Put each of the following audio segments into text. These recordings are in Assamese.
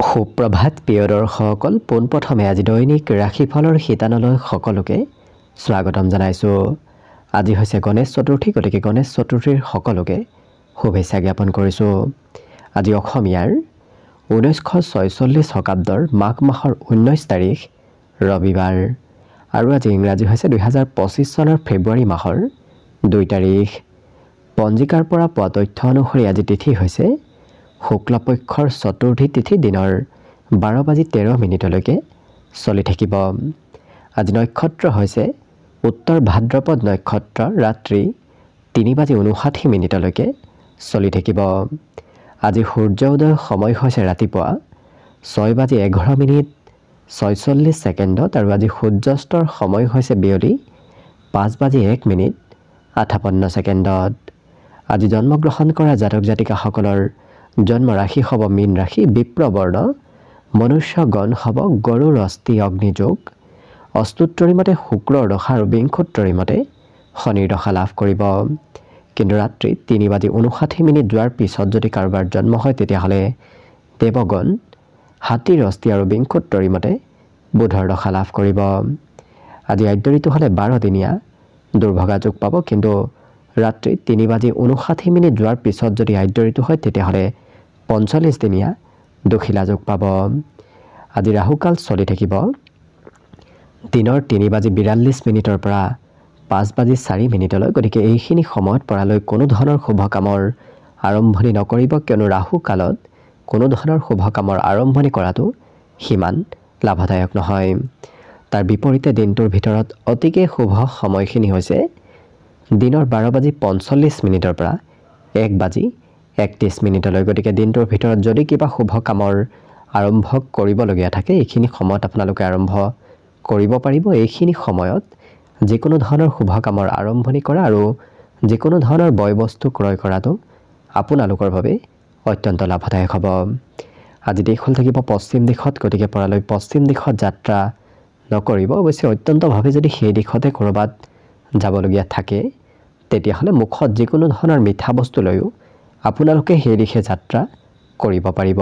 সুপ্ৰভাত প্ৰিয় দৰ্শকসকল, পোনপ্ৰথমে আজি দৈনিক ৰাশিফলৰ শিতানলৈ সকলোকে স্বাগতম জনাইছোঁ। আজি হৈছে গণেশ চতুৰ্থী, গতিকে গণেশ চতুৰ্থীৰ সকলোকে শুভেচ্ছা জ্ঞাপন কৰিছোঁ। আজি অসমীয়াৰ 1946 শকাব্দৰ মাঘ মাহৰ 19 তাৰিখ ৰবিবাৰ আৰু আজি ইংৰাজী হৈছে 2025 চনৰ ফেব্ৰুৱাৰী মাহৰ 2 তাৰিখ। পঞ্জিকাৰ পৰা পোৱা তথ্য অনুসৰি আজি তিথি হৈছে শুক্লপক্ষৰ চতুৰ্থী তিথি, দিনৰ 12:13 চলি থাকিব। আজি নক্ষত্ৰ হৈছে উত্তৰ ভাদ্ৰপদ নক্ষত্ৰ, ৰাত্ৰি 3:59 চলি থাকিব। আজি সূৰ্য উদয় সময় হৈছে ৰাতিপুৱা 6:11:46 আৰু আজি সূৰ্যাস্তৰ সময় হৈছে বিয়লি 5:01:58। আজি জন্মগ্ৰহণ কৰা জাতক জাতিকাসকলৰ জন্ম ৰাশি হ'ব মীন ৰাশি, বিপ্ৰবৰ্ণ, মনুষ্য গণ হ'ব গৰুৰ অস্থি অগ্নিযোগ, অস্তুত্তৰী মতে শুক্ৰৰ দশা আৰু বিংশোত্তৰী মতে শনিৰ দশা লাভ কৰিব। কিন্তু ৰাত্ৰি 3:59 যোৱাৰ পিছত যদি কাৰোবাৰ জন্ম হয় তেতিয়াহ'লে দেৱগণ হাতীৰ অস্থি আৰু বিংশোত্তৰী মতে বুধৰ দশা লাভ কৰিব। আজি আদ্য ঋতু হ'লে 12 দিনীয়া দুৰ্ভগা যোগ পাব, কিন্তু ৰাত্ৰি 3:59 যোৱাৰ পিছত যদি আদ্য ঋতু হয় তেতিয়াহ'লে 45 দিনীয়া দক্ষিলা যোগ পাব। আজি ৰাহুকাল চলি থাকিব দিনৰ 3:42 পৰা 5:04 গতিকে এইখিনি সময়ত পৰালৈ কোনো ধৰণৰ শুভ কামৰ আৰম্ভণি নকৰিব, কিয়নো ৰাহু কালত কোনো ধৰণৰ শুভ কামৰ আৰম্ভণি কৰাটো সিমান লাভদায়ক নহয়। তাৰ বিপৰীতে দিনটোৰ ভিতৰত অতিকে শুভ সময়খিনি হৈছে দিনৰ 12:45 পৰা 1:31। গতিকে দিনটোৰ ভিতৰত যদি কিবা শুভ কামৰ আৰম্ভ কৰিবলগীয়া থাকে এইখিনি সময়ত আপোনালোকে আৰম্ভ কৰিব পাৰিব। এইখিনি সময়ত যিকোনো ধৰণৰ শুভ কামৰ আৰম্ভণি কৰা আৰু যিকোনো ধৰণৰ বয় বস্তু ক্ৰয় কৰাটো আপোনালোকৰ বাবে অত্যন্ত লাভদায়ক হ'ব। আজি দিশ হ'ল থাকিব পশ্চিম দিশত, গতিকে পৰালৈ পশ্চিম দিশত যাত্ৰা নকৰিব। অৱশ্যে অত্যন্তভাৱে যদি সেই দিশতে ক'ৰবাত যাবলগীয়া থাকে তেতিয়াহ'লে মুখত যিকোনো ধৰণৰ মিঠা বস্তু লৈও আপোনালোকে সেই দিশে যাত্ৰা কৰিব পাৰিব।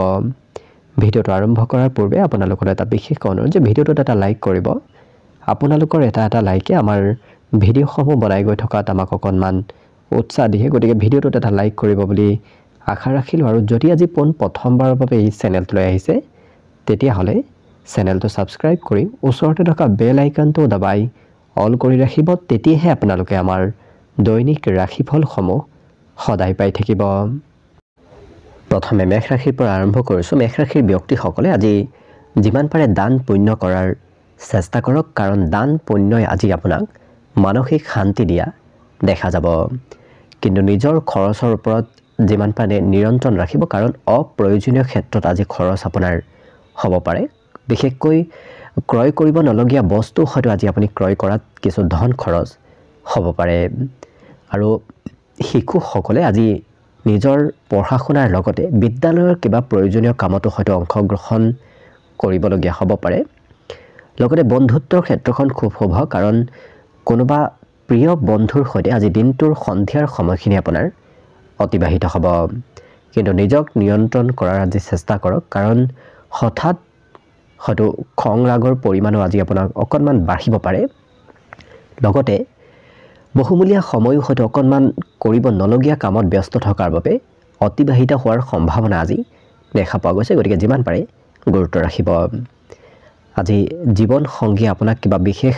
ভিডিঅ'টো আৰম্ভ কৰাৰ পূৰ্বে আপোনালোকৰ এটা বিশেষ অনুৰোধ যে ভিডিঅ'টোত এটা লাইক কৰিব। আপোনালোকৰ এটা লাইকে আমাৰ ভিডিঅ'সমূহ বনাই গৈ থকাত আমাক অকণমান উৎসাহ দিয়ে, গতিকে ভিডিঅ'টোত এটা লাইক কৰিব বুলি আশা ৰাখিলোঁ। আৰু যদি আজি প্ৰথমবাৰৰ বাবে এই চেনেলটোলৈ আহিছে তেতিয়াহ'লে চেনেলটো ছাবস্ক্ৰাইব কৰি ওচৰতে থকা বেল আইকনটো দবাই অল কৰি ৰাখিব, তেতিয়াহে আপোনালোকে আমাৰ দৈনিক ৰাশিফলসমূহ সদায় পাই থাকিব। প্ৰথমে মেষ ৰাশিৰ পৰা আৰম্ভ কৰিছোঁ। মেষ ৰাশিৰ ব্যক্তিসকলে আজি যিমান পাৰে দান পুণ্য কৰাৰ চেষ্টা কৰক, কাৰণ দান পুণ্যই আজি আপোনাক মানসিক শান্তি দিয়া দেখা যাব। কিন্তু নিজৰ খৰচৰ ওপৰত যিমান পাৰে নিয়ন্ত্ৰণ ৰাখিব, কাৰণ অপ্ৰয়োজনীয় ক্ষেত্ৰত আজি খৰচ আপোনাৰ হ'ব পাৰে। বিশেষকৈ ক্ৰয় কৰিব নলগীয়া বস্তু হয়তো আজি আপুনি ক্ৰয় কৰাত কিছু ধন খৰচ হ'ব পাৰে। আৰু শিশুসকলে আজি নিজৰ পঢ়া শুনাৰ লগতে বিদ্যালয়ৰ কিবা প্ৰয়োজনীয় কামতো হয়তো অংশগ্ৰহণ কৰিবলগীয়া হ'ব পাৰে। লগতে বন্ধুত্বৰ ক্ষেত্ৰখন খুব শুভ, কাৰণ কোনোবা প্ৰিয় বন্ধুৰ সৈতে আজি দিনটোৰ সন্ধিয়াৰ সময়খিনি আপোনাৰ অতিবাহিত হ'ব। কিন্তু নিজক নিয়ন্ত্ৰণ কৰাৰ আজি চেষ্টা কৰক, কাৰণ হঠাৎ হয়তো খং ৰাগৰ পৰিমাণো আজি আপোনাক অকণমান বাঢ়িব পাৰে। লগতে বহুমূলীয়া সময়ো হয়তো অকণমান কৰিব নলগীয়া কামত ব্যস্ত থকাৰ বাবে অতিবাহিত হোৱাৰ সম্ভাৱনা আজি দেখা পোৱা গৈছে। গতিকে যিমান পাৰে গুৰুত্ব ৰাখিব। আজি জীৱন সংগীয়ে আপোনাক কিবা বিশেষ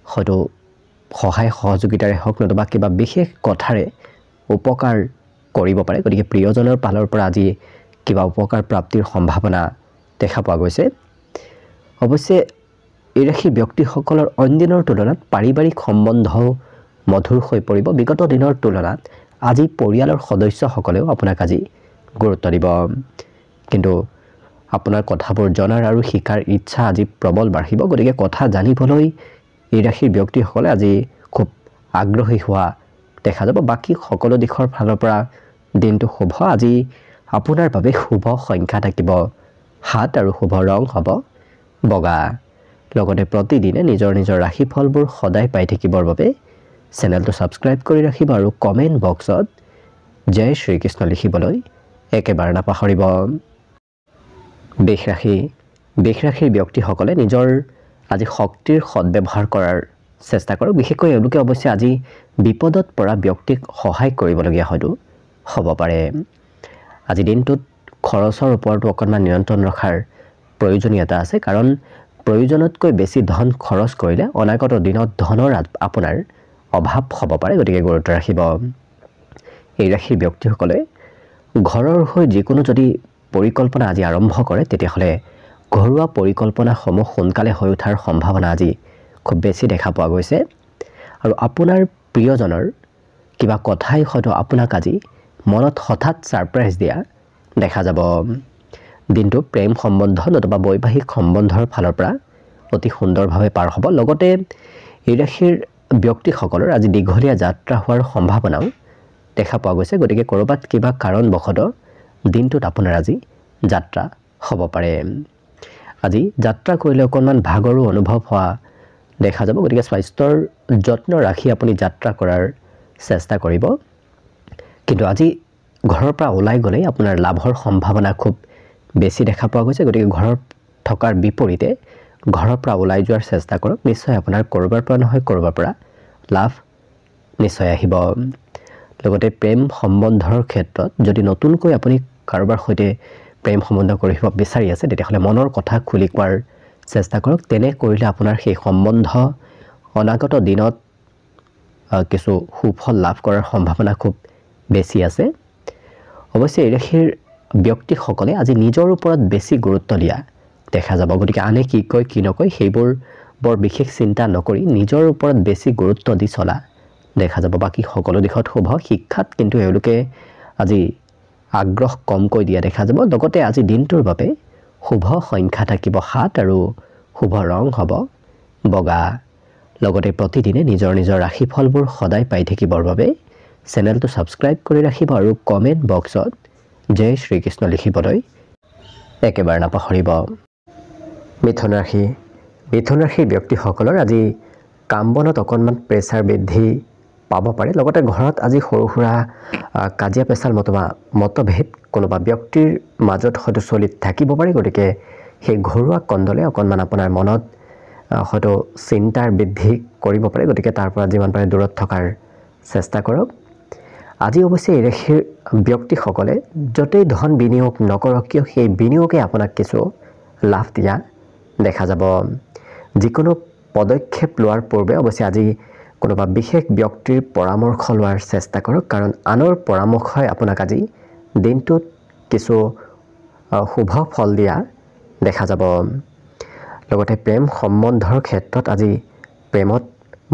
হয়তো সহায় সহযোগিতাৰে হওক নতুবা কিবা বিশেষ কথাৰে উপকাৰ কৰিব পাৰে। গতিকে প্ৰিয়জনৰ ফালৰ পৰা আজি কিবা উপকাৰ প্ৰাপ্তিৰ সম্ভাৱনা দেখা পোৱা গৈছে। অৱশ্যে এই ৰাশিৰ ব্যক্তিসকলৰ অইন দিনৰ তুলনাত পাৰিবাৰিক সম্বন্ধও মধুৰ হৈ পৰিব। বিগত দিনৰ তুলনাত আজি পৰিয়ালৰ সদস্যসকলেও আপোনাক আজি গুৰুত্ব দিব। কিন্তু আপোনাৰ কথাবোৰ জনাৰ আৰু শিকাৰ ইচ্ছা আজি প্ৰবল বাঢ়িব। গতিকে কথা জানিবলৈ এই ৰাশিৰ ব্যক্তিসকলে আজি খুব আগ্ৰহী হোৱা দেখা যাব। বাকী সকলো দিশৰ ফালৰ পৰা দিনটো শুভ। আজি আপোনাৰ বাবে শুভ সংখ্যা থাকিব 7 আৰু শুভ ৰং হ'ব বগা। লগতে প্ৰতিদিনে নিজৰ নিজৰ ৰাশিফলবোৰ সদায় পাই থাকিবৰ বাবে চেনেলটো ছাবস্ক্ৰাইব কৰি ৰাখিব আৰু কমেণ্ট বক্সত জয় শ্ৰীকৃষ্ণ লিখিবলৈ একেবাৰে নাপাহৰিব। বৃষ ৰাশিৰ ব্যক্তিসকলে নিজৰ আজি শক্তিৰ সদ্ব্যৱহাৰ কৰাৰ চেষ্টা কৰক। বিশেষকৈ এওঁলোকে অৱশ্যে আজি বিপদত পৰা ব্যক্তিক সহায় কৰিবলগীয়া হয়তো হ'ব পাৰে। আজি দিনটোত খৰচৰ ওপৰতো অকণমান নিয়ন্ত্ৰণ ৰখাৰ প্ৰয়োজনীয়তা আছে, কাৰণ প্ৰয়োজনতকৈ বেছি ধন খৰচ কৰিলে অনাগত দিনত ধনৰ আপোনাৰ অভাৱ হ'ব পাৰে, গতিকে গুৰুত্ব ৰাখিব। এই ৰাশিৰ ব্যক্তিসকলে ঘৰৰ হৈ যিকোনো যদি পৰিকল্পনা আজি আৰম্ভ কৰে, তেতিয়াহ'লে ঘৰুৱা পৰিকল্পনাসমূহ সোনকালে হৈ উঠাৰ সম্ভাৱনা আজি খুব বেছি দেখা পোৱা গৈছে। আৰু আপোনাৰ প্ৰিয়জনৰ কিবা কথাই হয়তো আপোনাক আজি মনত হঠাৎ ছাৰপ্ৰাইজ দিয়া দেখা যাব। দিনটো প্ৰেম সম্বন্ধ নতুবা বৈবাহিক সম্বন্ধৰ ফালৰ পৰা অতি সুন্দৰভাৱে পাৰ হ'ব। লগতে এই ৰাশিৰ ব্যক্তিসকলৰ আজি দীঘলীয়া যাত্ৰা হোৱাৰ সম্ভাৱনাও দেখা পোৱা গৈছে, গতিকে ক'ৰবাত কিবা কাৰণবশতঃ দিনটোত আপোনাৰ আজি যাত্ৰা হ'ব পাৰে। আজি যাত্ৰা কৰিলে অকণমান ভাগৰো অনুভৱ হোৱা দেখা যাব, গতিকে স্বাস্থ্যৰ যত্ন ৰাখি আপুনি যাত্ৰা কৰাৰ চেষ্টা কৰিব। কিন্তু আজি ঘৰৰ পৰা ওলাই গ'লেই আপোনাৰ লাভৰ সম্ভাৱনা খুব বেছি দেখা পোৱা গৈছে, গতিকে ঘৰত থকাৰ বিপৰীতে ঘৰৰ পৰা ওলাই যোৱাৰ চেষ্টা কৰক। নিশ্চয় আপোনাৰ ক'ৰবাৰ পৰা নহয় ক'ৰবাৰ পৰা লাভ নিশ্চয় আহিব। লগতে প্ৰেম সম্বন্ধৰ ক্ষেত্ৰত যদি নতুনকৈ আপুনি কাৰোবাৰ সৈতে প্ৰেম সম্বন্ধ কৰিব বিচাৰি আছে, তেতিয়াহ'লে মনৰ কথা খুলি কোৱাৰ চেষ্টা কৰক। তেনে কৰিলে আপোনাৰ সেই সম্বন্ধ অনাগত দিনত কিছু সুফল লাভ কৰাৰ সম্ভাৱনা খুব বেছি আছে। অৱশ্যে এই ৰাশিৰ ব্যক্তিসকলে আজি নিজৰ ওপৰত বেছি গুৰুত্ব দিয়া দেখা যাব, গতিকে আনে কি কয় কি নকয় সেইবোৰ বৰ বিশেষ চিন্তা নকৰি নিজৰ ওপৰত বেছি গুৰুত্ব দি চলা দেখা যাব। বাকী সকলো দিশত শুভ। শিক্ষাত কিন্তু এওঁলোকে আজি আগ্ৰহ কমকৈ দিয়া দেখা যাব। লগতে আজি দিনটোৰ বাবে শুভ সংখ্যা থাকিব 7 আৰু শুভ ৰং হ'ব বগা। লগতে প্ৰতিদিনে নিজৰ নিজৰ ৰাশিফলবোৰ সদায় পাই থাকিবৰ বাবে চেনেলটো ছাবস্ক্ৰাইব কৰি ৰাখিব আৰু কমেণ্ট বক্সত জয় শ্ৰীকৃষ্ণ লিখিবলৈ একেবাৰে নাপাহৰিব। মিথুন ৰাশিৰ ব্যক্তিসকলৰ আজি কাম বনত অকণমান প্ৰেছাৰ বৃদ্ধি পাব পাৰে। লগতে ঘৰত আজি সৰু সুৰা কাজিয়া পেচাল নতুবা মতভেদ কোনোবা ব্যক্তিৰ মাজত হয়তো চলি থাকিব পাৰে, গতিকে সেই ঘৰুৱা কণ্ডলে অকণমান আপোনাৰ মনত হয়তো চিন্তাৰ বৃদ্ধি কৰিব পাৰে, গতিকে তাৰ পৰা যিমান পাৰে দূৰত থকাৰ চেষ্টা কৰক। আজি অৱশ্যে এই ৰাশিৰ ব্যক্তিসকলে য'তেই ধন বিনিয়োগ নকৰক কিয় সেই বিনিয়োগে আপোনাক কিছু লাভ দিয়া দেখা যাব। যিকোনো পদক্ষেপ লোৱাৰ পূৰ্বে অৱশ্যে আজি কোনোবা বিশেষ ব্যক্তিৰ পৰামৰ্শ লোৱাৰ চেষ্টা কৰক, কাৰণ আনৰ পৰামৰ্শই আপোনাক আজি দিনটোত কিছু শুভ ফল দিয়া দেখা যাব। লগতে প্ৰেম সম্বন্ধৰ ক্ষেত্ৰত আজি প্ৰেমত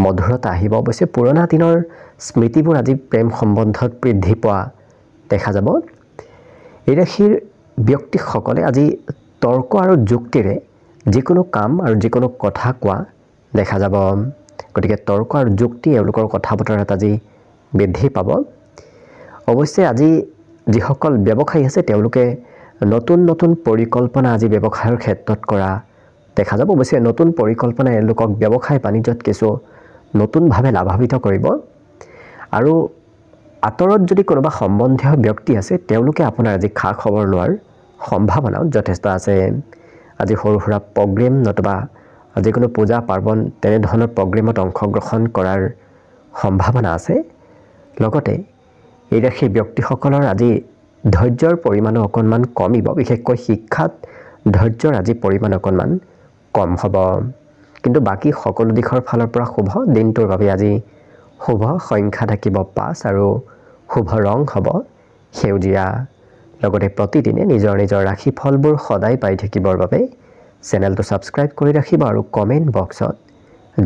মধুৰতা আহিব। অৱশ্যে পুৰণা দিনৰ স্মৃতিবোৰ আজি প্ৰেম সম্বন্ধত বৃদ্ধি পোৱা দেখা যাব। এই ৰাশিৰ ব্যক্তিসকলে আজি তৰ্ক আৰু যুক্তিৰে যিকোনো কাম আৰু যিকোনো কথা কোৱা দেখা যাব, গতিকে তৰ্ক আৰু যুক্তি এওঁলোকৰ কথা বতৰাত আজি বৃদ্ধি পাব। অৱশ্যে আজি যিসকল ব্যৱসায়ী আছে তেওঁলোকে নতুন নতুন পৰিকল্পনা আজি ব্যৱসায়ৰ ক্ষেত্ৰত কৰা দেখা যাব। অৱশ্যে নতুন পৰিকল্পনা এওঁলোকক ব্যৱসায় বাণিজ্যত কিছু নতুনভাৱে লাভান্বিত কৰিব। আৰু আঁতৰত যদি কোনোবা সম্বন্ধীয় ব্যক্তি আছে তেওঁলোকে আপোনাৰ আজি খা খবৰ লোৱাৰ সম্ভাৱনাও যথেষ্ট আছে। আজি সৰু সুৰা প্ৰগ্ৰেম নতুবা যিকোনো পূজা পাৰ্বণ তেনেধৰণৰ প্ৰগ্ৰেমত অংশগ্ৰহণ কৰাৰ সম্ভাৱনা আছে। লগতে এই ৰাশিৰ ব্যক্তিসকলৰ আজি ধৈৰ্যৰ পৰিমাণো অকণমান কমিব, বিশেষকৈ শিক্ষাত ধৈৰ্যৰ আজি পৰিমাণ অকণমান কম হ'ব। কিন্তু বাকী সকলো দিশৰ ফালৰ পৰা শুভ। দিনটোৰ বাবে আজি শুভ সংখ্যা থাকিব 5 আৰু শুভ ৰং হ'ব সেউজীয়া। লগতে প্ৰতিদিনে নিজৰ নিজৰ ৰাশিফলবোৰ সদায় পাই থাকিবৰ বাবে চেনেলটো ছাবস্ক্ৰাইব কৰি ৰাখিব আৰু কমেণ্ট বক্সত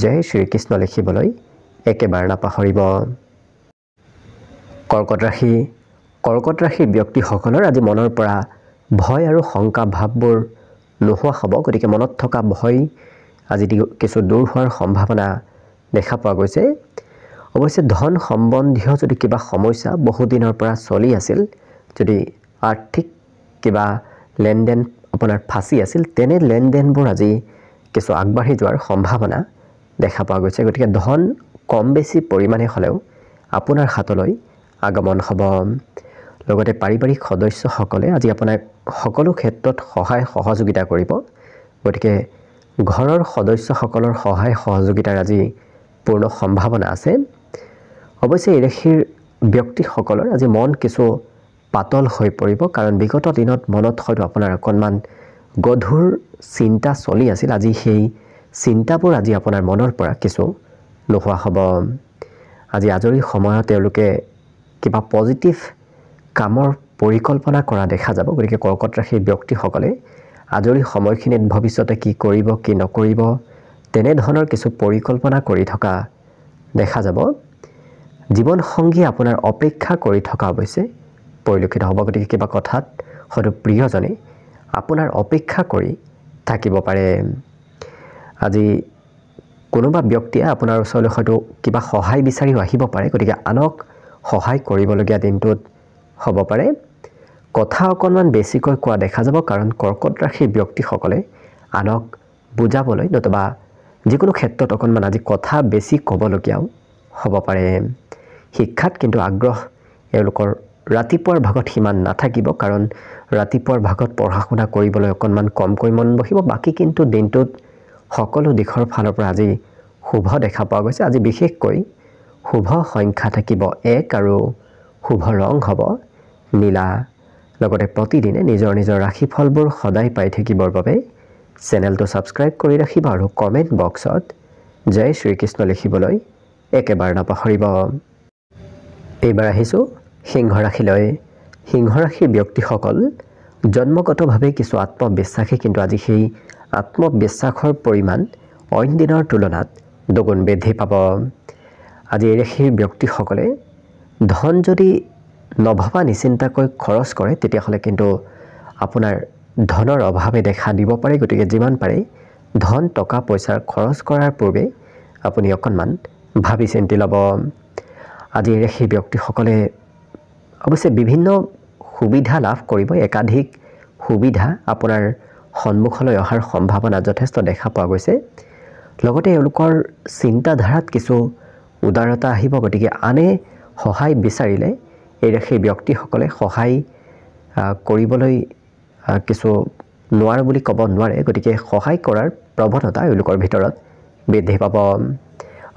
জয় শ্ৰীকৃষ্ণ লিখিবলৈ একেবাৰে নাপাহৰিব। কৰ্কট ৰাশিৰ ব্যক্তিসকলৰ আজি মনৰ পৰা ভয় আৰু শংকা ভাৱবোৰ নোহোৱা হ'ব, গতিকে মনত থকা ভয় আজি কিছু দূৰ হোৱাৰ সম্ভাৱনা দেখা পোৱা গৈছে। অৱশ্যে ধন সম্বন্ধীয় যদি কিবা সমস্যা বহুদিনৰ পৰা চলি আছিল, যদি আৰ্থিক কিবা লেনদেন আপোনাৰ ফাঁচি আছিল, তেনে লেনদেনবোৰ আজি কিছু আগবাঢ়ি যোৱাৰ সম্ভাৱনা দেখা পোৱা গৈছে। গতিকে ধন কম বেছি পৰিমাণে হ'লেও আপোনাৰ হাতলৈ আগমন হ'ব। লগতে পাৰিবাৰিক সদস্যসকলে আজি আপোনাক সকলো ক্ষেত্ৰত সহায় সহযোগিতা কৰিব। গতিকে ঘৰৰ সদস্যসকলৰ সহায় সহযোগিতাৰ আজি পূৰ্ণ সম্ভাৱনা আছে। অৱশ্যে এই ৰাশিৰ ব্যক্তিসকলৰ আজি মন কিছু পাতল হৈ পৰিব, কাৰণ বিগত দিনত মনত হয়তো আপোনাৰ অকণমান গধুৰ চিন্তা চলি আছিল। আজি সেই চিন্তাবোৰ আজি আপোনাৰ মনৰ পৰা কিছু নোহোৱা হ'ব। আজি আজৰি সময়ত তেওঁলোকে কিবা পজিটিভ কামৰ পৰিকল্পনা কৰা দেখা যাব। গতিকে কৰ্কট ৰাশিৰ ব্যক্তিসকলে আজৰি সময়খিনিত ভৱিষ্যতে কি কৰিব কি নকৰিব তেনেধৰণৰ কিছু পৰিকল্পনা কৰি থকা দেখা যাব। জীৱনসংগীয়ে আপোনাৰ অপেক্ষা কৰি থকা অৱশ্যে পৰিলক্ষিত হ'ব। গতিকে কিবা কথাত হয়তো প্ৰিয়জনে আপোনাৰ অপেক্ষা কৰি থাকিব পাৰে। আজি কোনোবা ব্যক্তিয়ে আপোনাৰ ওচৰলৈ হয়তো কিবা সহায় বিচাৰিও আহিব পাৰে। গতিকে আনক সহায় কৰিবলগীয়া দিনটোত হ'ব পাৰে। কথা অকণমান বেছিকৈ কোৱা দেখা যাব, কাৰণ কৰ্কট ৰাশিৰ ব্যক্তিসকলে আনক বুজাবলৈ নতুবা যিকোনো ক্ষেত্ৰত অকণমান আজি কথা বেছি ক'বলগীয়াও হ'ব পাৰে। শিক্ষাত কিন্তু আগ্ৰহ এওঁলোকৰ ৰাতিপুৱাৰ ভাগত সিমান নাথাকিব, কাৰণ ৰাতিপুৱাৰ ভাগত পঢ়া শুনা কৰিবলৈ অকণমান কমকৈ মন বহিব। বাকী কিন্তু দিনটোত সকলো দিশৰ ফালৰ পৰা আজি শুভ দেখা পোৱা গৈছে। আজি বিশেষকৈ শুভ সংখ্যা থাকিব 1 আৰু শুভ ৰং হ'ব নীলা। লগতে প্ৰতিদিনে নিজৰ নিজৰ ৰাশিফলবোৰ সদায় পাই থাকিবৰ বাবে চেনেলটো ছাবস্ক্ৰাইব কৰি ৰাখিব আৰু কমেণ্ট বক্সত জয় শ্ৰীকৃষ্ণ লিখিবলৈ একেবাৰে নাপাহৰিব। এইবাৰ আহিছোঁ সিংহ ৰাশিলৈ। সিংহ ৰাশিৰ ব্যক্তিসকল জন্মগতভাৱে কিছু আত্মবিশ্বাসী, কিন্তু আজি সেই আত্মবিশ্বাসৰ পৰিমাণ অইন দিনৰ তুলনাত দুগুণ বৃদ্ধি পাব। আজি এই ৰাশিৰ ব্যক্তিসকলে ধন যদি নভবা নিচিন্তাকৈ খৰচ কৰে তেতিয়াহ'লে কিন্তু আপোনাৰ ধনৰ অভাৱে দেখা দিব পাৰে। গতিকে যিমান পাৰে ধন টকা পইচাৰ খৰচ কৰাৰ পূৰ্বে আপুনি অকণমান ভাবি চিন্তি ল'ব। আজি এই ৰাশিৰ ব্যক্তিসকলে অৱশ্যে বিভিন্ন সুবিধা লাভ কৰিব। একাধিক সুবিধা আপোনাৰ সন্মুখলৈ অহাৰ সম্ভাৱনা যথেষ্ট দেখা পোৱা গৈছে। লগতে এওঁলোকৰ চিন্তাধাৰাত কিছু উদাৰতা আহিব। গতিকে আনে সহায় বিচাৰিলে এই ৰাশিৰ ব্যক্তিসকলে সহায় কৰিবলৈ কিছু নোৱাৰো বুলি ক'ব নোৱাৰে। গতিকে সহায় কৰাৰ প্ৰৱণতা এওঁলোকৰ ভিতৰত বৃদ্ধি পাব।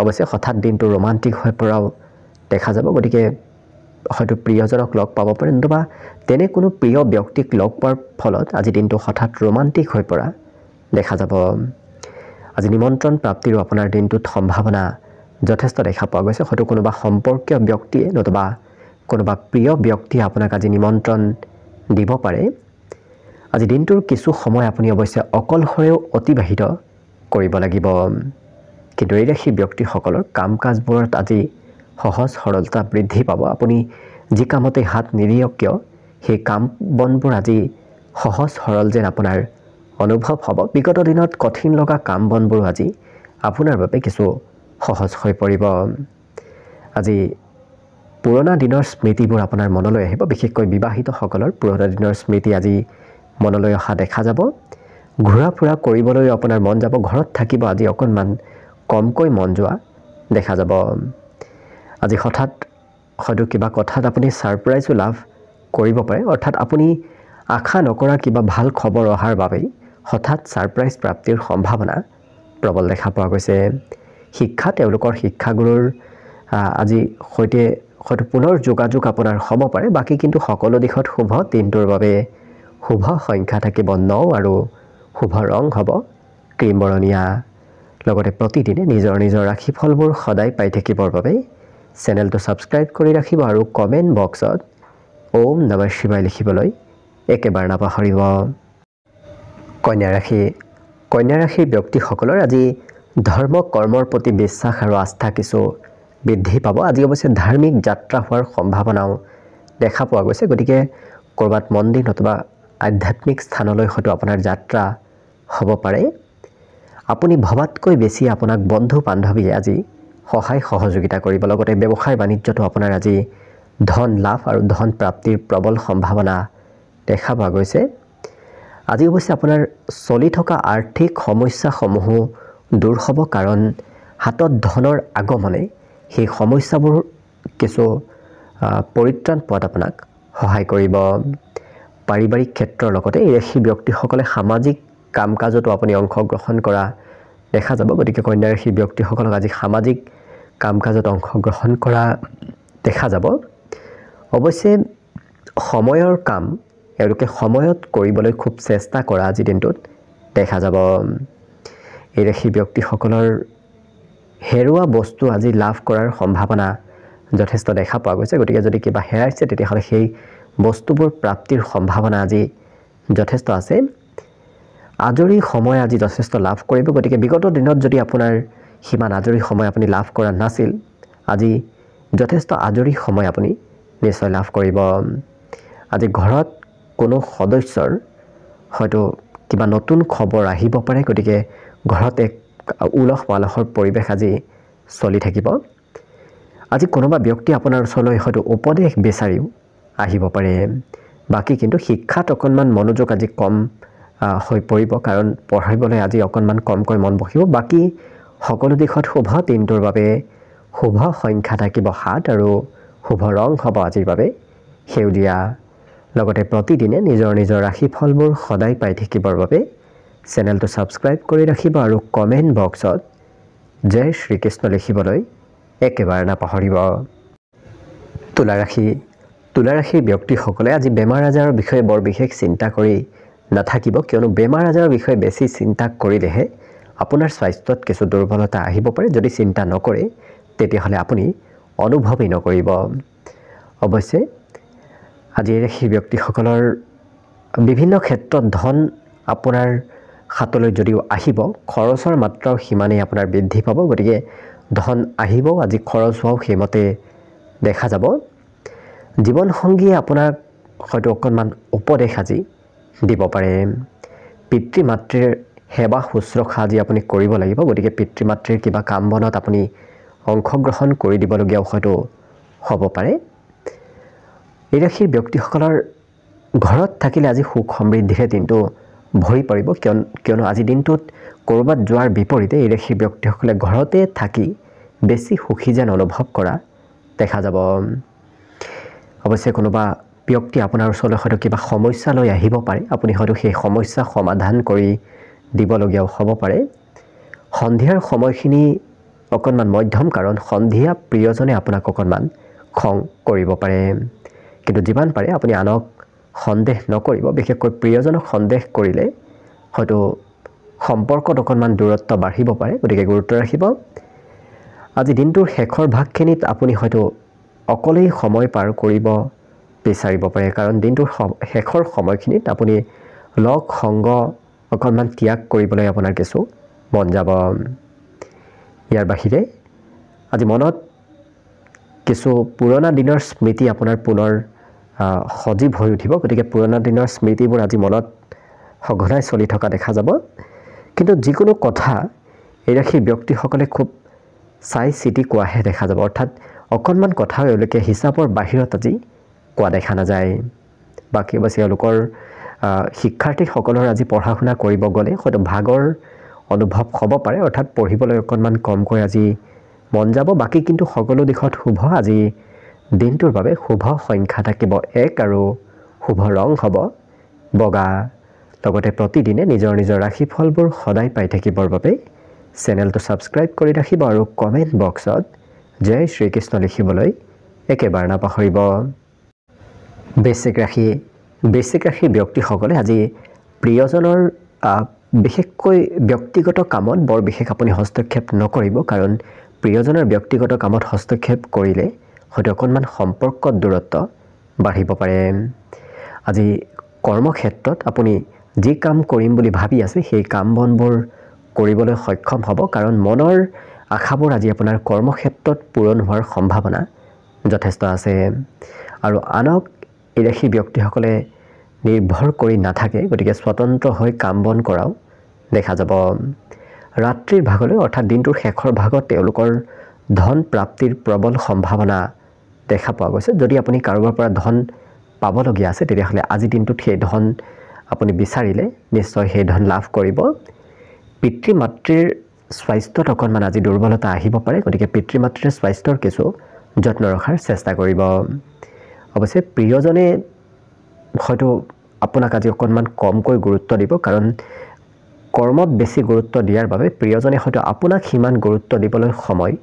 অৱশ্যে হঠাৎ দিনটো ৰোমান্টিক হৈ পৰাও দেখা যাব। গতিকে হয়তো প্ৰিয়জনক লগ পাব পাৰে, নতুবা তেনে কোনো প্ৰিয় ব্যক্তিক লগ পোৱাৰ ফলত আজি দিনটো হঠাৎ ৰোমান্টিক হৈ পৰা দেখা যাব। আজি নিমন্ত্ৰণ প্ৰাপ্তিৰো আপোনাৰ দিনটোত সম্ভাৱনা যথেষ্ট দেখা পোৱা গৈছে। হয়তো কোনোবা সম্পৰ্কীয় ব্যক্তিয়ে নতুবা কোনোবা প্ৰিয় ব্যক্তিয়ে আপোনাক আজি নিমন্ত্ৰণ দিব পাৰে। আজি দিনটোৰ কিছু সময় আপুনি অৱশ্যে অকলশৰেও অতিবাহিত কৰিব লাগিব। কিন্তু এই ৰাশিৰ ব্যক্তিসকলৰ কাম কাজবোৰত আজি সহজ সৰলতা বৃদ্ধি পাব। আপুনি যি কামতে হাত নিদিয়ক কিয় সেই কাম বনবোৰ আজি সহজ সৰল যেন আপোনাৰ অনুভৱ হ'ব। বিগত দিনত কঠিন লগা কাম বনবোৰ আজি আপোনাৰ বাবে কিছু সহজ হৈ পৰিব। আজি পুৰণা দিনৰ স্মৃতিবোৰ আপোনাৰ মনলৈ আহিব। বিশেষকৈ বিবাহিতসকলৰ পুৰণা দিনৰ স্মৃতি আজি মনলৈ অহা দেখা যাব। ঘূৰা ফুৰা কৰিবলৈ আপোনাৰ মন যাব। ঘৰত থাকিব আজি অকণমান কমকৈ মন যোৱা দেখা যাব। আজি হঠাৎ হয়তো কিবা কথাত আপুনি ছাৰপ্ৰাইজো লাভ কৰিব পাৰে। অৰ্থাৎ আপুনি আশা নকৰা কিবা ভাল খবৰ অহাৰ বাবেই হঠাৎ ছাৰপ্ৰাইজ প্ৰাপ্তিৰ সম্ভাৱনা প্ৰবল দেখা পোৱা গৈছে। শিক্ষা তেওঁলোকৰ শিক্ষাগুৰুৰ আজি সৈতে হয়তো পুনৰ যোগাযোগ আপোনাৰ হ'ব পাৰে। বাকী কিন্তু সকলো দিশত শুভ। দিনটোৰ বাবে শুভ সংখ্যা থাকিব 9 আৰু শুভ ৰং হ'ব ক্ৰীম বৰণীয়া। লগতে প্ৰতিদিনে নিজৰ নিজৰ ৰাশিফলবোৰ সদায় পাই থাকিবৰ বাবে চেনেলটো ছাবস্ক্ৰাইব কৰি ৰাখিব আৰু কমেণ্ট বক্সত ওম নমঃ শিৱায় লিখিবলৈ একেবাৰে নাপাহৰিব। কন্যা ৰাশি। কন্যা ৰাশিৰ ব্যক্তিসকলৰ আজি ধৰ্ম কৰ্মৰ প্ৰতি বিশ্বাস আৰু আস্থা কিছু বৃদ্ধি পাব। আজি অৱশ্যে ধাৰ্মিক যাত্ৰা হোৱাৰ সম্ভাৱনাও দেখা পোৱা গৈছে। গতিকে ক'ৰবাত মন্দিৰ নতুবা আধ্যাত্মিক স্থানলৈ হয়তো আপোনাৰ যাত্ৰা হ'ব পাৰে। আপুনি ভবাতকৈ বেছি আপোনাক বন্ধু বান্ধৱীয়ে আজি সহায় সহযোগিতা কৰিব। লগতে ব্যৱসায় বাণিজ্যটো আপোনাৰ আজি ধন লাভ আৰু ধন প্ৰাপ্তিৰ প্ৰবল সম্ভাৱনা দেখা পোৱা গৈছে। আজি অৱশ্যে আপোনাৰ চলি থকা আৰ্থিক সমস্যাসমূহো দূৰ হ'ব, কাৰণ হাতত ধনৰ আগমনে সেই সমস্যাবোৰ কিছু পৰিত্ৰাণ পোৱাত আপোনাক সহায় কৰিব পাৰিবাৰিক ক্ষেত্ৰৰ লগতে এই ৰাশিৰ ব্যক্তিসকলে সামাজিক কাম কাজতো আপুনি অংশগ্ৰহণ কৰা দেখা যাব গতিকে কন্যা ৰাশিৰ ব্যক্তিসকলক আজি সামাজিক কাম কাজত অংশগ্ৰহণ কৰা দেখা যাব অৱশ্যে সময়ৰ কাম এওঁলোকে সময়ত কৰিবলৈ খুব চেষ্টা কৰা আজি দিনটোত দেখা যাব এই ৰাশিৰ ব্যক্তিসকলৰ হেৰুৱা বস্তু আজি লাভ কৰাৰ সম্ভাৱনা যথেষ্ট দেখা পোৱা গৈছে গতিকে যদি কিবা হেৰাইছে তেতিয়াহ'লে সেই বস্তুবোৰ প্ৰাপ্তিৰ সম্ভাৱনা আজি যথেষ্ট আছে আজৰি সময় আজি যথেষ্ট লাভ কৰিব গতিকে বিগত দিনত যদি আপোনাৰ সিমান আজৰি সময় আপুনি লাভ কৰা নাছিল আজি যথেষ্ট আজৰি সময় আপুনি নিশ্চয় লাভ কৰিব আজি ঘৰত কোনো সদস্যৰ হয়তো কিবা নতুন খবৰ আহিব পাৰে গতিকে ঘৰত এক উলহ মালহৰ পৰিৱেশ আজি চলি থাকিব আজি কোনোবা ব্যক্তি আপোনাৰ ওচৰলৈ হয়তো উপদেশ বিচাৰিও আহিব পাৰে বাকী কিন্তু শিক্ষাত অকণমান মনোযোগ আজি কম হৈ পৰিব কাৰণ পঢ়াবলৈ আজি অকণমান কমকৈ মন বহিব বাকী সকলো দিশত শুভ দিনটোৰ বাবে শুভ সংখ্যা থাকিব 7 আৰু শুভ ৰং হ'ব আজিৰ বাবে সেউজীয়া লগতে প্ৰতিদিনে নিজৰ নিজৰ ৰাশিফলবোৰ সদায় পাই থাকিবৰ বাবে চেনেলটো ছাবস্ক্ৰাইব কৰি ৰাখিব আৰু কমেণ্ট বক্সত জয় শ্ৰীকৃষ্ণ লিখিবলৈ একেবাৰে নাপাহৰিব তুলা ৰাশিৰ ব্যক্তিসকলে আজি বেমাৰ আজাৰৰ বিষয়ে বৰ বিশেষ চিন্তা কৰি নাথাকিব কিয়নো বেমাৰ আজাৰৰ বিষয়ে বেছি চিন্তা কৰিলেহে আপোনাৰ স্বাস্থ্যত কিছু দুৰ্বলতা আহিব পাৰে যদি চিন্তা নকৰে তেতিয়াহ'লে আপুনি অনুভৱই নকৰিব অৱশ্যে আজি এই ৰাশিৰ ব্যক্তিসকলৰ বিভিন্ন ক্ষেত্ৰত ধন আপোনাৰ হাতলৈ যদিও আহিব খৰচৰ মাত্ৰাও সিমানেই আপোনাৰ বৃদ্ধি পাব গতিকে ধন আহিব আজি খৰচ হোৱাও সেইমতে দেখা যাব জীৱনসংগীয়ে আপোনাক হয়তো অকণমান উপদেশ আজি দিব পাৰে পিতৃ মাতৃৰ সেৱা শুশ্ৰূষা আজি আপুনি কৰিব লাগিব গতিকে পিতৃ মাতৃৰ কিবা কাম বনত আপুনি অংশগ্ৰহণ কৰি দিবলগীয়াও হয়তো হ'ব পাৰে এই ৰাশিৰ ব্যক্তিসকলৰ ঘৰত থাকিলে আজি সুখ সমৃদ্ধিৰে দিনটো ভৰি পৰিব কিয়নো আজি দিনটোত ক'ৰবাত যোৱাৰ বিপৰীতে এই ৰাশিৰ ব্যক্তিসকলে ঘৰতে থাকি বেছি সুখী যেন অনুভৱ কৰা দেখা যাব অৱশ্যে কোনোবা ব্যক্তি আপোনাৰ ওচৰলৈ হয়তো কিবা সমস্যা লৈ আহিব পাৰে আপুনি হয়তো সেই সমস্যা সমাধান কৰি দিবলগীয়াও হ'ব পাৰে সন্ধিয়াৰ সময়খিনি অকণমান মধ্যম কাৰণ সন্ধিয়া প্ৰিয়জনে আপোনাক অকণমান খং কৰিব পাৰে কিন্তু যিমান পাৰে আপুনি আনক সন্দেহ নকৰিব বিশেষকৈ প্ৰিয়জনক সন্দেহ কৰিলে হয়তো সম্পৰ্কত অকণমান দূৰত্ব বাঢ়িব পাৰে গতিকে গুৰুত্ব ৰাখিব আজি দিনটোৰ শেষৰ ভাগখিনিত আপুনি হয়তো অকলেই সময় পাৰ কৰিব বিচাৰিব পাৰে কাৰণ দিনটোৰ শেষৰ সময়খিনিত আপুনি লগ সংগ অকণমান ত্যাগ কৰিবলৈ আপোনাৰ কিছু মন যাব ইয়াৰ বাহিৰে আজি মনত কিছু পুৰণা দিনৰ স্মৃতি আপোনাৰ পুনৰ সজীৱ হৈ উঠিব গতিকে পুৰণা দিনৰ স্মৃতিবোৰ আজি মনত সঘনাই চলি থকা দেখা যাব কিন্তু যিকোনো কথা এই ৰাশিৰ ব্যক্তিসকলে খুব চাই চিতি কোৱাহে দেখা যাব অৰ্থাৎ অকণমান কথাও এওঁলোকে হিচাপৰ বাহিৰত আজি কোৱা দেখা নাযায় বাকী অৱশ্যে এওঁলোকৰ শিক্ষাৰ্থীসকলৰ আজি পঢ়া শুনা কৰিব গ'লে হয়তো ভাগৰ অনুভৱ হ'ব পাৰে অৰ্থাৎ পঢ়িবলৈ অকণমান কমকৈ আজি মন যাব বাকী কিন্তু সকলো দিশত শুভ আজি দিনটোৰ বাবে শুভ সংখ্যা থাকিব 1 আৰু শুভ ৰং হ'ব বগা লগতে প্ৰতিদিনে নিজৰ নিজৰ ৰাশিফলবোৰ সদায় পাই থাকিবৰ বাবে চেনেলটো ছাবস্ক্ৰাইব কৰি ৰাখিব আৰু কমেণ্ট বক্সত জয় শ্ৰীকৃষ্ণ লিখিবলৈ একেবাৰে নাপাহৰিব বৃশ্চিক ৰাশিৰ ব্যক্তিসকলে আজি প্ৰিয়জনৰ বিশেষকৈ ব্যক্তিগত কামত বৰ বিশেষ আপুনি হস্তক্ষেপ নকৰিব কাৰণ প্ৰিয়জনৰ ব্যক্তিগত কামত হস্তক্ষেপ কৰিলে হয়তো অকণমান সম্পৰ্কত দূৰত্ব বাঢ়িব পাৰে আজি কৰ্মক্ষেত্ৰত আপুনি যি কাম কৰিম বুলি ভাবি আছে সেই কাম বনবোৰ কৰিবলৈ সক্ষম হ'ব কাৰণ মনৰ আশাবোৰ আজি আপোনাৰ কৰ্মক্ষেত্ৰত পূৰণ হোৱাৰ সম্ভাৱনা যথেষ্ট আছে আৰু আনক এই ৰাশিৰ ব্যক্তিসকলে নিৰ্ভৰ কৰি নাথাকে গতিকে স্বতন্ত্ৰ হৈ কাম বন কৰাও দেখা যাব ৰাত্ৰিৰ ভাগলৈ অৰ্থাৎ দিনটোৰ শেষৰ ভাগত তেওঁলোকৰ ধন প্ৰাপ্তিৰ প্ৰবল সম্ভাৱনা দেখা পোৱা গৈছে যদি আপুনি কাৰোবাৰ পৰা ধন পাবলগীয়া আছে তেতিয়াহ'লে আজি দিনটোত সেই ধন আপুনি বিচাৰিলে নিশ্চয় সেই ধন লাভ কৰিব পিতৃ মাতৃৰ স্বাস্থ্যত অকণমান আজি দুৰ্বলতা আহিব পাৰে গতিকে পিতৃ মাতৃৰ স্বাস্থ্যৰ কিছু যত্ন ৰখাৰ চেষ্টা কৰিব অৱশ্যে প্ৰিয়জনে হয়তো আপোনাক আজি অকণমান কমকৈ গুৰুত্ব দিব, কাৰণ কৰ্মত বেছি গুৰুত্ব দিয়াৰ বাবে প্ৰিয়জনে হয়তো আপোনাক সিমান গুৰুত্ব দিবলৈ সময়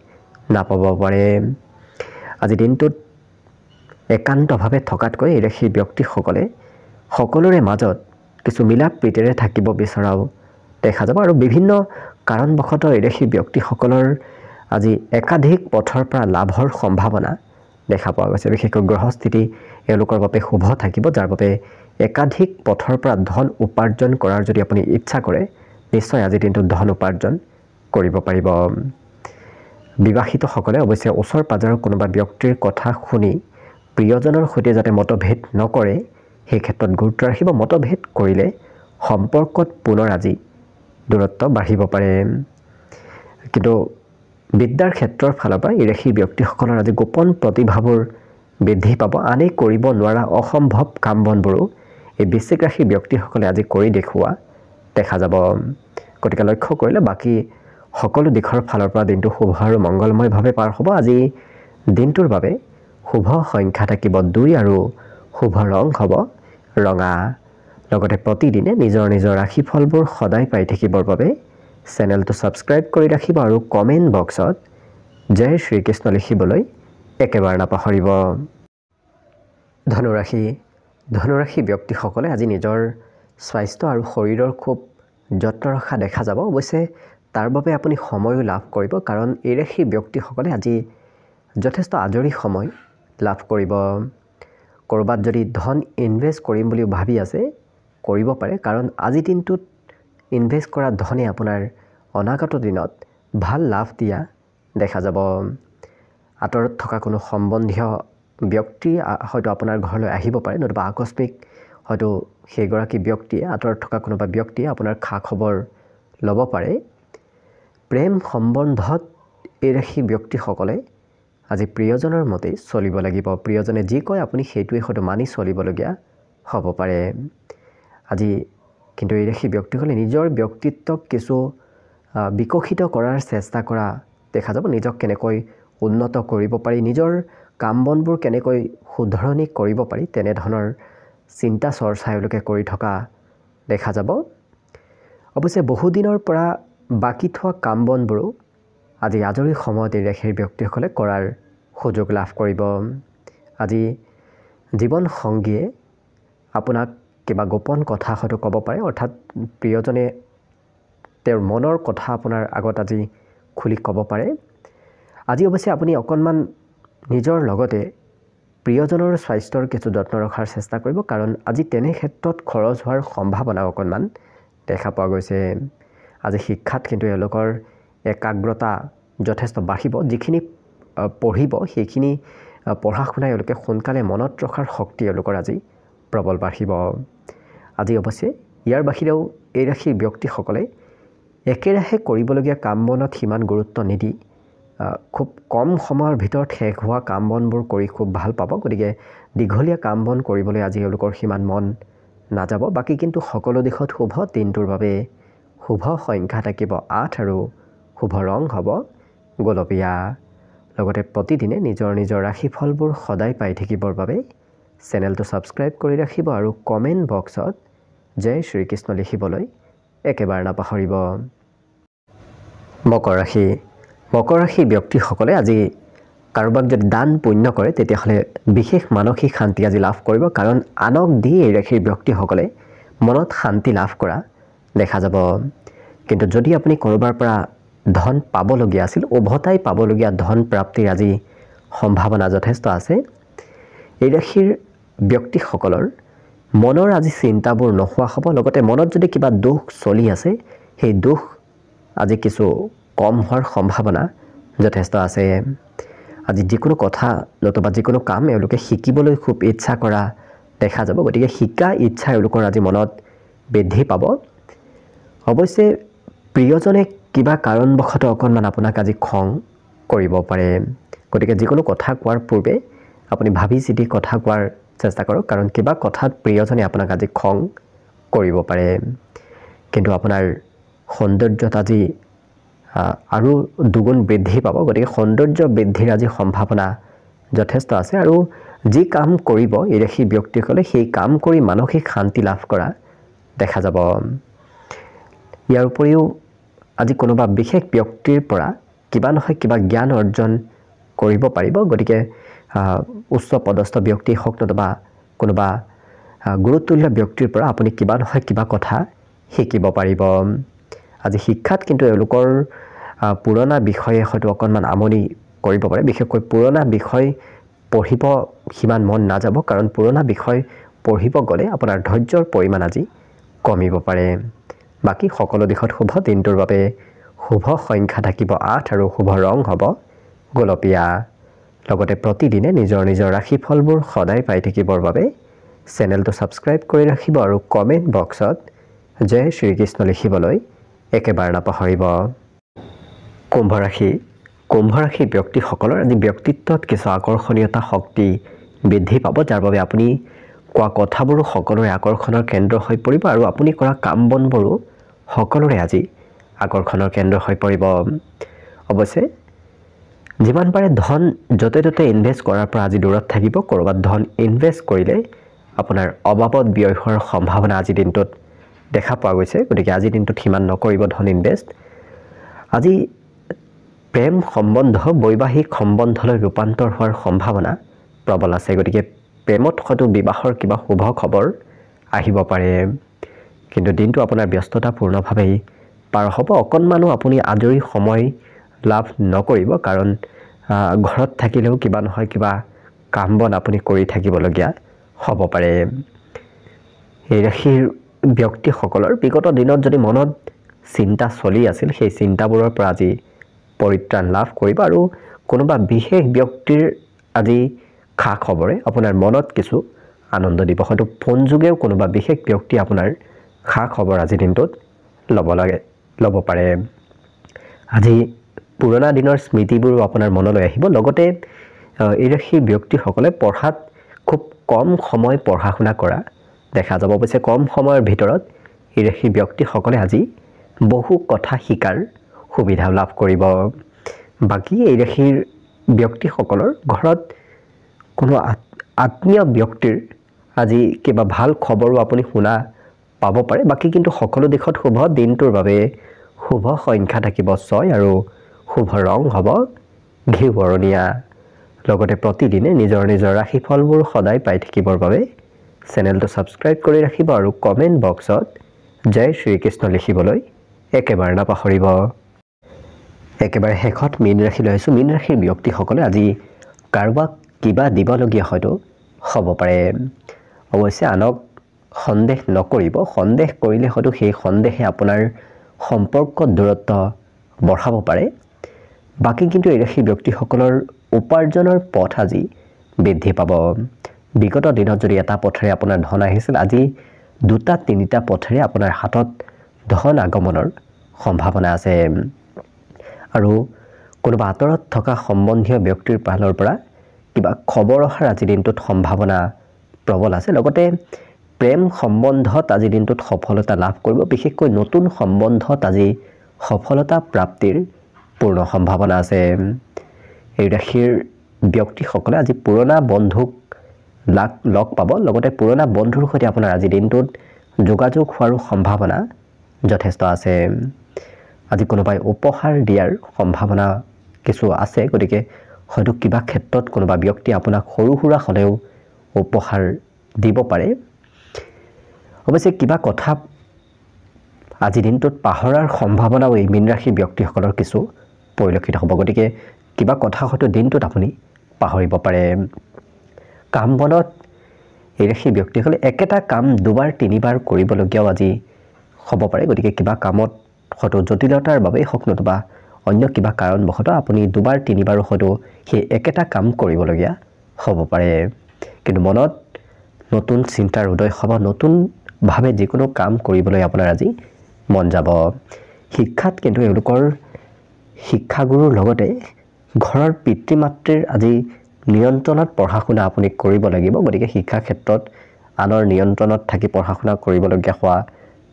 নাপাব পাৰে। আজি দিনটোত একান্তভাৱে থকাতকৈ এই ৰাশিৰ ব্যক্তিসকলে সকলোৰে মাজত কিছু মিলা প্ৰীতিৰে থাকিব বিচৰাও দেখা যাব, আৰু বিভিন্ন কাৰণবশতঃ এই ৰাশিৰ ব্যক্তিসকলৰ আজি একাধিক পথৰ পৰা লাভৰ সম্ভাৱনা দেখা পোৱা গৈছে। বিশেষকৈ গ্ৰহস্থিতি এওঁলোকৰ বাবে শুভ থাকিব, যাৰ বাবে একাধিক পথৰ পৰা ধন উপাৰ্জন কৰাৰ যদি আপুনি ইচ্ছা কৰে নিশ্চয় আজিৰ দিনটোত ধন উপাৰ্জন কৰিব পাৰিব। বিবাহিতসকলে অৱশ্যে ওচৰ পাজৰৰ কোনোবা ব্যক্তিৰ কথা শুনি প্ৰিয়জনৰ সৈতে যাতে মতভেদ নকৰে সেই ক্ষেত্ৰত গুৰুত্ব ৰাখিব। মতভেদ কৰিলে সম্পৰ্কত পুনৰ আজি দূৰত্ব বাঢ়িব পাৰে। কিন্তু বিদ্যাৰ ক্ষেত্ৰৰ ফালৰ পৰা এই ৰাশিৰ ব্যক্তিসকলৰ আজি গোপন প্ৰতিভাবোৰ বৃদ্ধি পাব। আনে কৰিব নোৱাৰা অসম্ভৱ কাম বনবোৰো এই বৃশ্চিক ৰাশিৰ ব্যক্তিসকলে আজি কৰি দেখুওৱা দেখা যাব। গতিকে লক্ষ্য কৰিলে বাকী সকলো দিশৰ ফালৰ পৰা দিনটো শুভ আৰু মংগলময়ভাৱে পাৰ হ'ব। আজি দিনটোৰ বাবে শুভ সংখ্যা থাকিব 2 আৰু শুভ ৰং হ'ব ৰঙা। লগতে প্ৰতিদিনে নিজৰ নিজৰ ৰাশিফলবোৰ সদায় পাই থাকিবৰ বাবে চেনেলটো ছাবস্ক্ৰাইব কৰি ৰাখিব আৰু কমেণ্ট বক্সত জয় শ্ৰীকৃষ্ণ লিখিবলৈ একেবাৰে নাপাহৰিব। ধনুৰাশি ব্যক্তিসকলে আজি নিজৰ স্বাস্থ্য আৰু শৰীৰৰ খুব যত্ন ৰখা দেখা যাব। অৱশ্যে তাৰ বাবে আপুনি সময়ো লাভ কৰিব, কাৰণ এই ৰাশিৰ ব্যক্তিসকলে আজি যথেষ্ট আজৰি সময় লাভ কৰিব। ক'ৰবাত যদি ধন ইনভেষ্ট কৰিম বুলি ভাবি আছে কৰিব পাৰে, কাৰণ আজি দিনটোত ইনভেষ্ট কৰা ধনে আপোনাৰ অনাগত দিনত ভাল লাভ দিয়া দেখা যাব। আঁতৰত থকা কোনো সম্বন্ধীয় ব্যক্তি হয়তো আপোনাৰ ঘৰলৈ আহিব পাৰে, নতুবা আকস্মিক হয়তো সেইগৰাকী ব্যক্তিয়ে আঁতৰত থকা কোনোবা ব্যক্তিয়ে আপোনাৰ খা খবৰ ল'ব পাৰে। প্ৰেম সম্বন্ধত এই ৰাশি ব্যক্তিসকলে আজি প্ৰিয়জনৰ মতেই চলিব লাগিব। প্ৰিয়জনে যি কয় আপুনি সেইটোৱে হয়তো মানি চলিবলগীয়া হ'ব পাৰে। আজি কিন্তু এই ৰাশি ব্যক্তিসকলে নিজৰ ব্যক্তিত্বক কিছু বিকশিত কৰাৰ চেষ্টা কৰা দেখা যাব। নিজক কেনেকৈ উন্নত কৰিব পাৰি, নিজৰ কাম বনবোৰ কেনেকৈ শুধৰণি কৰিব পাৰি, তেনেধৰণৰ চিন্তা চৰ্চা এওঁলোকে কৰি থকা দেখা যাব। অৱশ্যে বহুদিনৰ পৰা বাকী থোৱা কাম বনবোৰো আজি আজৰি সময়ত এই ৰাশিৰ ব্যক্তিসকলে কৰাৰ সুযোগ লাভ কৰিব। আজি জীৱন সংগীয়ে আপোনাক কিবা গোপন কথা হয়তো ক'ব পাৰে, অৰ্থাৎ প্ৰিয়জনে তেওঁৰ মনৰ কথা আপোনাৰ আগত আজি খুলি ক'ব পাৰে। আজি অৱশ্যে আপুনি অকণমান নিজৰ লগতে প্ৰিয়জনৰ স্বাস্থ্যৰ কিছু যত্ন ৰখাৰ চেষ্টা কৰিব, কাৰণ আজি তেনে ক্ষেত্ৰত খৰচ হোৱাৰ সম্ভাৱনা অকণমান দেখা পোৱা গৈছে। আজি শিক্ষাত কিন্তু এওঁলোকৰ একাগ্ৰতা যথেষ্ট বাঢ়িব। যিখিনি পঢ়িব সেইখিনি পঢ়া শুনা এওঁলোকে সোনকালে মনত ৰখাৰ শক্তি এওঁলোকৰ আজি প্ৰবল বাঢ়িব। আজি অৱশ্যে ইয়াৰ বাহিৰেও এই ৰাশিৰ ব্যক্তিসকলে একেৰাহে কৰিবলগীয়া কাম বনত সিমান গুৰুত্ব নিদি খুব কম সময়ৰ ভিতৰত শেষ হোৱা কাম বনবোৰ কৰি খুব ভাল পাব। গতিকে দীঘলীয়া কাম বন কৰিবলৈ আজি এওঁলোকৰ সিমান মন নাযাব। বাকী কিন্তু সকলো দিশত শুভ। দিনটোৰ বাবে শুভ সংখ্যা থাকিব 8 আৰু শুভ ৰং হ'ব গোলপীয়া। লগতে প্ৰতিদিনে নিজৰ নিজৰ ৰাশিফলবোৰ সদায় পাই থাকিবৰ বাবে চেনেলটো ছাবস্ক্ৰাইব কৰি ৰাখিব আৰু কমেণ্ট বক্সত জয় শ্ৰীকৃষ্ণ লিখিবলৈ একেবাৰে নাপাহৰিব। মকৰ ৰাশি ব্যক্তিসকলে আজি কাৰোবাক যদি দান পুণ্য কৰে তেতিয়াহ'লে বিশেষ মানসিক শান্তি আজি লাভ কৰিব, কাৰণ আনক দি এই ৰাশিৰ ব্যক্তিসকলে মনত শান্তি লাভ কৰা দেখা যাব। কিন্তু যদি আপুনি ক'ৰবাৰ পৰা ধন পাবলগীয়া আছিল, উভতাই পাবলগীয়া ধন প্ৰাপ্তিৰ আজি সম্ভাৱনা যথেষ্ট আছে। এই ৰাশিৰ ব্যক্তিসকলৰ মনৰ আজি চিন্তাবোৰ নোহোৱা হ'ব। লগতে মনত যদি কিবা দুখ চলি আছে সেই দুখ আজি কিছু কম হোৱাৰ সম্ভাৱনা যথেষ্ট আছে। আজি যিকোনো কথা নতুবা যিকোনো কাম এওঁলোকে শিকিবলৈ খুব ইচ্ছা কৰা দেখা যাব। গতিকে শিকা ইচ্ছা এওঁলোকৰ আজি মনত বৃদ্ধি পাব। অৱশ্যে প্ৰিয়জনে কিবা কাৰণবশতঃ অকণমান আপোনাক আজি খং কৰিব পাৰে। গতিকে যিকোনো কথা কোৱাৰ পূৰ্বে আপুনি ভাবি চিতি কথা কোৱাৰ চেষ্টা কৰক, কাৰণ কিবা কথাত প্ৰিয়জনে আপোনাক আজি খং কৰিব পাৰে। কিন্তু আপোনাৰ সৌন্দৰ্যত আজি আৰু দুগুণ বৃদ্ধি পাব। গতিকে সৌন্দৰ্য বৃদ্ধিৰ আজি সম্ভাৱনা যথেষ্ট আছে। আৰু যি কাম কৰিব এই ৰাশি ব্যক্তিসকলে সেই কাম কৰি মানসিক শান্তি লাভ কৰা দেখা যাব। ইয়াৰ উপৰিও আজি কোনোবা বিশেষ ব্যক্তিৰ পৰা কিবা নহয় কিবা জ্ঞান অৰ্জন কৰিব পাৰিব। গতিকে উচ্চ পদস্থ ব্যক্তি হওক নতুবা কোনোবা গুৰুত্বপূৰ্ণ ব্যক্তিৰ পৰা আপুনি কিবা নহয় কিবা কথা শিকিব পাৰিব। আজি শিক্ষাত কিন্তু এওঁলোকৰ পুৰণা বিষয়ে হয়তো অকণমান আমনি কৰিব পাৰে। বিশেষকৈ পুৰণা বিষয় পঢ়িব সিমান মন নাযাব, কাৰণ পুৰণা বিষয় পঢ়িব গ'লে আপোনাৰ ধৈৰ্যৰ পৰিমাণ আজি কমিব পাৰে। বাকী সকলো দিশত শুভ। দিনটোৰ বাবে শুভ সংখ্যা থাকিব 8 আৰু শুভ ৰং হ'ব গোলপীয়া। লগতে প্ৰতিদিনে নিজৰ নিজৰ ৰাশিফলবোৰ সদায় পাই থাকিবৰ বাবে চেনেলটো ছাবস্ক্ৰাইব কৰি ৰাখিব আৰু কমেণ্ট বক্সত জয় শ্ৰীকৃষ্ণ লিখিবলৈ একেবাৰে নাপাহৰিব। কুম্ভ ৰাশি। কুম্ভ ৰাশিৰ ব্যক্তিসকলৰ আজি ব্যক্তিত্বত কিছু আকৰ্ষণীয়তা শক্তি বৃদ্ধি পাব, যাৰ বাবে আপুনি কোৱা কথাবোৰো সকলোৰে আকৰ্ষণৰ কেন্দ্ৰ হৈ পৰিব আৰু আপুনি কৰা কাম বনবোৰো সকলোৰে আজি আকৰ্ষণৰ কেন্দ্ৰ হৈ পৰিব। অৱশ্যে যিমান পাৰে ধন য'তে ত'তে ইনভেষ্ট কৰাৰ পৰা আজি দূৰত থাকিব। ক'ৰবাত ধন ইনভেষ্ট কৰিলে আপোনাৰ অবাবত ব্যয় হোৱাৰ সম্ভাৱনা আজিৰ দিনটোত দেখা পোৱা গৈছে। গতিকে আজিৰ দিনটোত সিমান নকৰিব ধন ইনভেষ্ট। আজি প্ৰেম সম্বন্ধ বৈবাহিক সম্বন্ধলৈ ৰূপান্তৰ হোৱাৰ সম্ভাৱনা প্ৰবল আছে। গতিকে প্ৰেমত হয়তো বিবাহৰ কিবা শুভ খবৰ আহিব পাৰে, কিন্তু দিনটো আপোনাৰ ব্যস্ততাপূৰ্ণভাৱেই পাৰ হ'ব। অকণমানো আপুনি আজৰি সময় লাভ নকৰিব, কাৰণ ঘৰত থাকিলেও কিবা নহয় কিবা কাম বন আপুনি কৰি থাকিবলগীয়া হ'ব পাৰে। এই ৰাশিৰ ব্যক্তিসকলৰ বিগত দিনত যদি মনত চিন্তা চলি আছিল, সেই চিন্তাবোৰৰ পৰা আজি পৰিত্ৰাণ লাভ কৰিব আৰু কোনোবা বিশেষ ব্যক্তিৰ আজি খা খবৰে আপোনাৰ মনত কিছু আনন্দ দিব। হয়তো ফোন যোগেও কোনোবা বিশেষ ব্যক্তি আপোনাৰ খা খবৰ আজিৰ দিনটোত ল'ব পাৰে। আজি পুৰণা দিনৰ স্মৃতিবোৰো আপোনাৰ মনলৈ আহিব। লগতে এই ৰাশিৰ ব্যক্তিসকলে পঢ়াত খুব কম সময় পঢ়া শুনা কৰা দেখা যাব। অৱশ্যে কম সময়ৰ ভিতৰত এই ৰাশিৰ ব্যক্তিসকলে আজি বহু কথা শিকাৰ সুবিধা লাভ কৰিব। বাকী এই ৰাশিৰ ব্যক্তিসকলৰ ঘৰত কোনো আত্মীয় ব্যক্তিৰ আজি কিবা ভাল খবৰো আপুনি শুনা পাব পাৰে। বাকী কিন্তু সকলো দিশত শুভ। দিনটোৰ বাবে শুভ সংখ্যা থাকিব 6 আৰু শুভ ৰং হ'ব ঘিউ বৰণীয়া। লগতে প্ৰতিদিনে নিজৰ নিজৰ ৰাশিফলবোৰ সদায় পাই থাকিবৰ বাবে চেনেলটো ছাবস্ক্ৰাইব কৰি ৰাখিব আৰু কমেণ্ট বক্সত জয় শ্ৰীকৃষ্ণ লিখিবলৈ একেবাৰে নাপাহৰিব। একেবাৰে শেষত মীন ৰাশি লৈ আছোঁ। মীন ৰাশিৰ ব্যক্তিসকলে আজি কাৰোবাক কিবা দিবলগীয়া হয়তো হ'ব পাৰে। অৱশ্যে আনক সন্দেহ নকৰিব। সন্দেহ কৰিলে হয়তো সেই সন্দেহে আপোনাৰ সম্পৰ্কত দূৰত্ব বঢ়াব পাৰে। বাকী কিন্তু এই ৰাশিৰ ব্যক্তিসকলৰ উপাৰ্জনৰ পথ আজি বৃদ্ধি পাব। বিগত দিনত যদি এটা পথেৰে আপোনাৰ ধন আহিছিল, আজি 2-3টা পথেৰে আপোনাৰ হাতত ধন আগমনৰ সম্ভাৱনা আছে। আৰু কোনোবা আঁতৰত থকা সম্বন্ধীয় ব্যক্তিৰ ফালৰ পৰা কিবা খবৰ অহাৰ আজিৰ দিনটোত সম্ভাৱনা প্ৰবল আছে। লগতে প্ৰেম সম্বন্ধত আজিৰ দিনটোত সফলতা লাভ কৰিব। বিশেষকৈ নতুন সম্বন্ধত আজি সফলতা প্ৰাপ্তিৰ পূৰ্ণ সম্ভাৱনা আছে। এই ৰাশিৰ ব্যক্তিসকলে আজি পুৰণা বন্ধুক লগ পাব। লগতে পুৰণা বন্ধুৰ সৈতে আপোনাৰ আজিৰ দিনটোত যোগাযোগ হোৱাৰো সম্ভাৱনা যথেষ্ট আছে। আজি কোনোবাই উপহাৰ দিয়াৰ সম্ভাৱনা কিছু আছে। গতিকে হয়তো কিবা ক্ষেত্ৰত কোনোবা ব্যক্তি আপোনাক সৰু সুৰা হ'লেও উপহাৰ দিব পাৰে। অৱশ্যে কিবা কথা আজিৰ দিনটোত পাহৰাৰ সম্ভাৱনাও এই মীন ৰাশিৰ ব্যক্তিসকলৰ কিছু পৰিলক্ষিত হ'ব। গতিকে কিবা কথা হয়তো দিনটোত আপুনি পাহৰিব পাৰে। কাম বনত এই ৰাশিৰ ব্যক্তিসকলে একেটা কাম 2-3বাৰ কৰিবলগীয়াও আজি হ'ব পাৰে। গতিকে কিবা কামত হয়তো জটিলতাৰ বাবেই হওক নতুবা অন্য কিবা কাৰণবশতঃ আপুনি 2-3বাৰো হয়তো সেই একেটা কাম কৰিবলগীয়া হ'ব পাৰে। কিন্তু মনত নতুন চিন্তাৰ উদয় হ'ব। নতুনভাৱে যিকোনো কাম কৰিবলৈ আপোনাৰ আজি মন যাব। শিক্ষাত কিন্তু এওঁলোকৰ শিক্ষাগুৰুৰ লগতে ঘৰৰ পিতৃ মাতৃৰ আজি নিয়ন্ত্ৰণত পঢ়া শুনা আপুনি কৰিব লাগিব। গতিকে শিক্ষা ক্ষেত্ৰত আনৰ নিয়ন্ত্ৰণত থাকি পঢ়া শুনা কৰিবলগীয়া হোৱা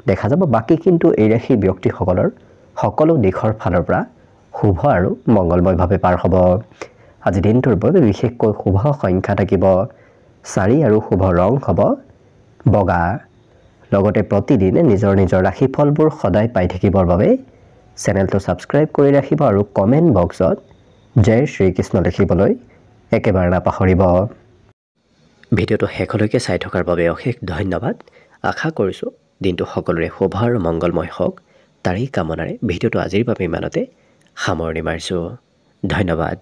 দেখা যাব। বাকী কিন্তু এই ৰাশিৰ ব্যক্তিসকলৰ সকলো দিশৰ ফালৰ পৰা শুভ আৰু মংগলময়ভাৱে পাৰ হ'ব। আজি দিনটোৰ বাবে বিশেষকৈ শুভ সংখ্যা থাকিব চাৰি আৰু শুভ ৰং হ'ব বগা। লগতে প্ৰতিদিনে নিজৰ নিজৰ ৰাশিফলবোৰ সদায় পাই থাকিবৰ বাবে চেনেলটো ছাবস্ক্ৰাইব কৰি ৰাখিব আৰু কমেণ্ট বক্সত জয় শ্ৰীকৃষ্ণ লিখিবলৈ একেবাৰে নাপাহৰিব। ভিডিঅ'টো শেষলৈকে চাই থকাৰ বাবে অশেষ ধন্যবাদ। আশা কৰিছোঁ দিনটো সকলোৰে শুভ আৰু মংগলময় হওক, তাৰেই কামনাৰে ভিডিঅ'টো আজিৰ বাবে ইমানতে সামৰণি মাৰিছোঁ। ধন্যবাদ।